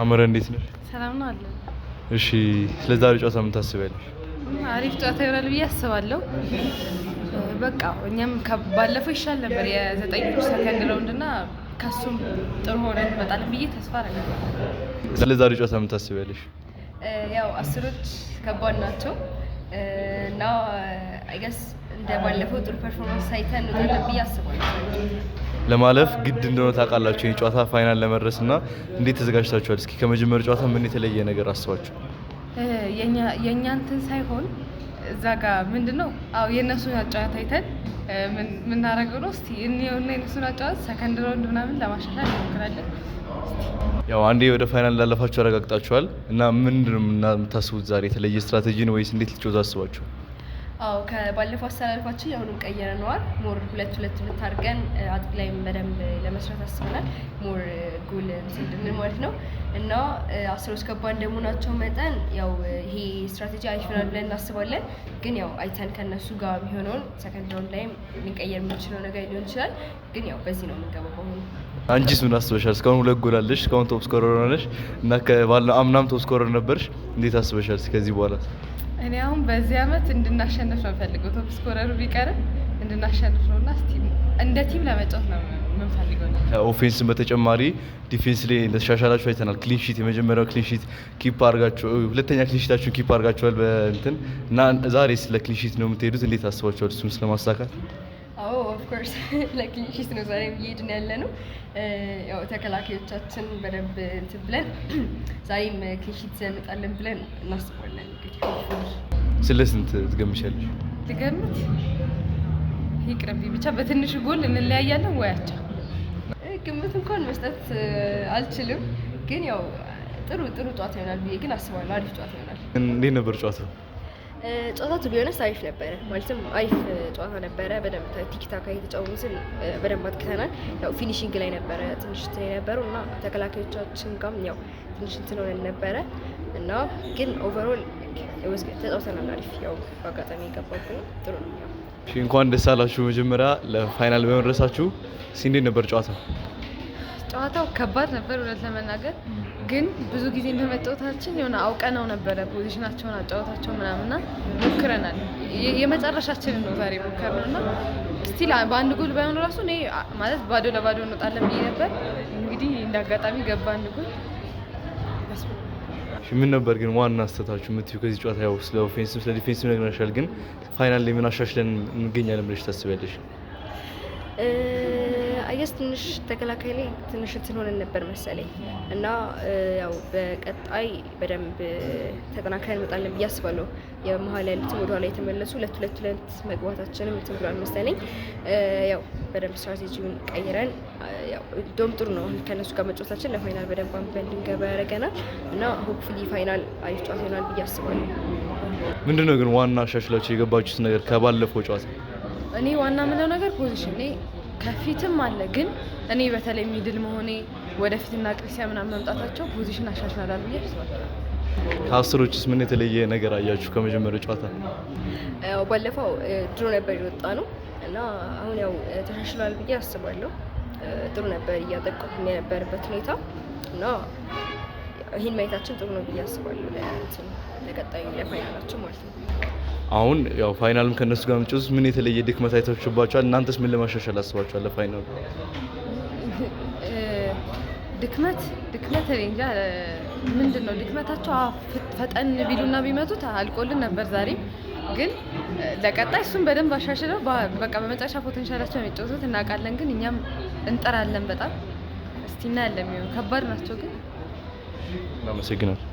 አመረ እንዴት ነሽ? ሰላም ነው አለ። እሺ ስለዛሬ ጨዋታ ምን ታስቢያለሽ? አሪፍ ጨዋታ ይሆናል ብዬ አስባለሁ። በቃ እኛም ባለፈው ይሻል ነበር የ9 ሰከንድ ራውንድና ከሱም ጥሩ ሆነን እንመጣለን ብዬ ተስፋ አደርጋለሁ። ስለዛሬ ጨዋታ ምን ታስቢያለሽ? ያው አስሮች ከባድ ናቸው እና አይ ገስ እንደ ባለፈው ጥሩ ፐርፎርማንስ ሳይተን እንወጣለን ብዬ አስባለሁ። ለማለፍ ግድ እንደሆነ ታውቃላችሁ ይሄን ጨዋታ ፋይናል ለመድረስና እንዴት ተዘጋጅታችኋል? እስኪ ከመጀመሪያው ጨዋታ ምን የተለየ ነገር አስባችሁ? የኛ እንትን ሳይሆን እዛ ጋር ምንድነው የነሱን አጫዋታ አይተን ምን እናደርገው ነው እስቲ እኔውና የነሱን አጫዋታ ሰከንድ ራውንድ ምናምን ለማሻሻል እንሞክራለን። ያው አንዴ ወደ ፋይናል እንዳለፋችሁ አረጋግጣችኋል እና ምንድነው የምታስቡት ዛሬ የተለየ ስትራቴጂ ነው ወይስ እንዴት ልትጮዛ አስባችሁ? ከባለፈው አስተላልፋችን ያሁንም ቀይረነዋል። ሞር 2-2 አድርገን አጥቂ ላይም በደንብ ለመስራት አስበናል። ሞር ጎል እንድንል ማለት ነው እና አስሮች ከባድ እንደመሆናቸው መጠን ያው ይሄ ስትራቴጂ አሪፍ ይሆናል ብለን እናስባለን። ግን ያው አይተን ከነሱ ጋር የሚሆነውን ሰከንድ ራውንድ ላይም ልንቀየር የምንችለው ነገር ሊሆን ይችላል። ግን ያው በዚህ ነው የምንገባው። አንቺስ ምን አስበሻል? እስካሁን 2 ጎል አለሽ፣ እስካሁን ቶፕ ስኮረር ሆነሽ እና አምናም ቶፕ ስኮረር ነበርሽ። እንዴት አስበሻል ከዚህ በኋላ? እኔ አሁን በዚህ አመት እንድናሸንፍ ነው ፈልገው ቶፕ ስኮረሩ ቢቀርም እንድናሸንፍ ነውና እስቲ እንደ ቲም ለመጫወት ነው የምንፈልገው። ኦፌንስን በተጨማሪ ዲፌንስ ላይ እንደተሻሻላችሁ አይተናል። ክሊን ሺት የመጀመሪያው ክሊን ሺት ኪፕ አድርጋችሁ ሁለተኛ ክሊን ሺታችሁን ኪፕ አድርጋችኋል በእንትን እና ዛሬ ስለ ክሊን ሺት ነው የምትሄዱት። እንዴት አስባችኋል እሱን ስለማሳካት? ኦፍ ኮርስ ለክሊን ሺት ነው ዛሬ እየሄድን ያለ ነው። ያው ተከላካዮቻችን በደንብ እንትን ብለን ዛሬም ክሊን ሺት እንመጣለን ብለን እናስባለን። ስለ ስንት ትገምቻለሽ? ልገምት ይቅርብ ብቻ በትንሹ ጎል እንለያያለን ወያቻ። ግምት እንኳን መስጠት አልችልም፣ ግን ያው ጥሩ ጨዋታ ይሆናል ብዬ ግን አስባለሁ። አሪፍ ጨዋታ ይሆናል። እንዴት ነበር ጨዋታው? ጨዋታው ቢሆንስ አሪፍ ነበረ። ማለትም አሪፍ ጨዋታ ነበረ። በደንብ ቲክታክ እየተጫወትን በደንብ አጥቅተናል። ያው ፊኒሺንግ ላይ ነበረ ትንሽ እንትን የነበረው እና ተከላካዮቻችን ጋርም ያው ትንሽ እንትን ሆነን ነበረ እና ግን ኦቨርኦል ተጫውተናል አሪፍ። ያው በአጋጣሚ የገባብን ጥሩ ነው። ያው እንኳን ደስ አላችሁ መጀመሪያ ለፋይናል በመድረሳችሁ። እንዴት ነበር ጨዋታው? ጨዋታው ከባድ ነበር እውነት ለመናገር፣ ግን ብዙ ጊዜ እንደመጫወታችን የሆነ አውቀነው ነበረ ፖዚሽናቸውን አጫወታቸው ምናምንና ሞክረናል። የመጨረሻችንን ነው ዛሬ ሞከርነውና ስቲል በአንድ ጎል ባይሆን ራሱ እኔ ማለት ባዶ ለባዶ እንወጣለን ብዬ ነበር። እንግዲህ እንዳጋጣሚ ገባ አንድ ጎል። ምን ነበር ግን ዋና አስተታችሁ የምትዩ ከዚህ ጨዋታ? ያው ስለ ኦፌንሲቭ ስለ ዲፌንሲቭ ነግረናል፣ ግን ፋይናል ላይ ምን አሻሽለን እንገኛለን ብለሽ ታስቢያለሽ? አይገስ ትንሽ ተከላካይ ላይ ትንሽ እንትን ሆነን ነበር መሰለኝ እና ያው በቀጣይ በደንብ ተጠናክረን እንመጣለን ብዬ አስባለሁ። የመሀል ያሉትም ወደ ኋላ የተመለሱ 2-2 መግባታችንም እንትን ብሏል መሰለኝ። ያው በደንብ ስትራቴጂውን ቀይረን ያው ዶም ጥሩ ነው ከነሱ ጋር መጫወታችን ለፋይናል በደንብ አንበን እንድንገባ ያደርገናል እና ሆፕፉሊ ፋይናል አሪፍ ጨዋታ ይሆናል ብዬ አስባለሁ። ምንድነው ግን ዋና አሻሽላችሁ የገባችሁት ነገር ከባለፈው ጨዋታ? እኔ ዋና የምለው ነገር ፖዚሽን ከፊትም አለ፣ ግን እኔ በተለይ ሚድል መሆኔ ወደፊትና ቅርሲያ ምናምን መምጣታቸው ፖዚሽን አሻሽላል ብዬ አስባለሁ። ከአስሮችስ ምን የተለየ ነገር አያችሁ ከመጀመሪያው ጨዋታ? ያው ባለፈው ድሮ ነበር የወጣ ነው እና አሁን ያው ተሻሽሏል ብዬ አስባለሁ። ጥሩ ነበር እያጠቁ የነበረበት ሁኔታ እና ይህን ማየታችን ጥሩ ነው ብዬ አስባለሁ ለቀጣዩ ለፋይናላችን ማለት ነው። አሁን ያው ፋይናልም ከነሱ ጋር መጫወት ምን የተለየ ድክመት አይታችሁባችኋል? እናንተስ ምን ለማሻሻል አስባችኋል ለፋይናሉ? ድክመት እኔ እንጃ ምንድነው ድክመታቸው? ፈጠን ቢሉና ቢመቱት አልቆልን ነበር ዛሬ። ግን ለቀጣይ እሱን በደንብ አሻሽለው በቃ በመጨረሻ ፖቴንሻላቸው የሚጫወቱት እናውቃለን፣ ግን እኛም እንጠራለን በጣም እስቲ እናያለን። የሚሆን ከባድ ናቸው ግን። እናመሰግናለን።